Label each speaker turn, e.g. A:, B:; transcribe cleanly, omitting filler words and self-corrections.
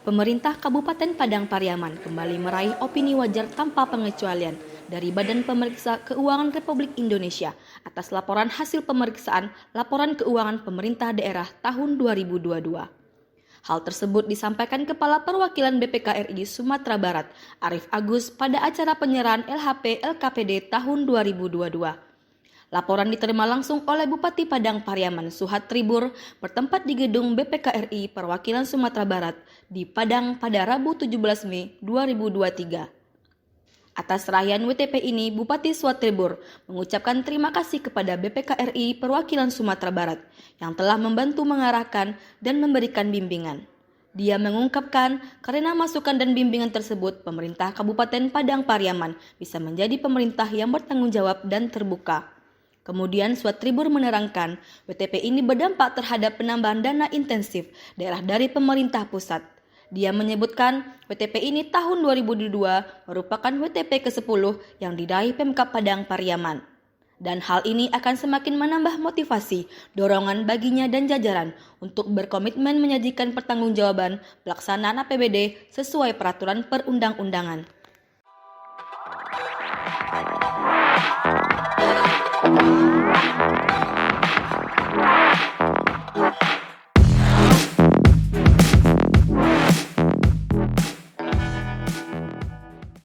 A: Pemerintah Kabupaten Padang Pariaman kembali meraih opini wajar tanpa pengecualian dari Badan Pemeriksa Keuangan Republik Indonesia atas laporan hasil pemeriksaan Laporan Keuangan Pemerintah Daerah tahun 2022. Hal tersebut disampaikan Kepala Perwakilan BPK RI Sumatera Barat, Arif Agus, pada acara penyerahan LHP LKPD tahun 2022. Laporan diterima langsung oleh Bupati Padang Pariaman Suhat Tribur bertempat di gedung BPK RI Perwakilan Sumatera Barat di Padang pada Rabu 17 Mei 2023. Atas raihan WTP ini, Bupati Suhat Tribur mengucapkan terima kasih kepada BPK RI Perwakilan Sumatera Barat yang telah membantu mengarahkan dan memberikan bimbingan. Dia mengungkapkan, karena masukan dan bimbingan tersebut, pemerintah Kabupaten Padang Pariaman bisa menjadi pemerintah yang bertanggung jawab dan terbuka. Kemudian Suhat Tribur menerangkan, WTP ini berdampak terhadap penambahan dana intensif daerah dari pemerintah pusat. Dia menyebutkan, WTP ini tahun 2022 merupakan WTP ke-10 yang diraih Pemkab Padang Pariaman. Dan hal ini akan semakin menambah motivasi, dorongan baginya dan jajaran untuk berkomitmen menyajikan pertanggungjawaban pelaksanaan APBD sesuai peraturan perundang-undangan.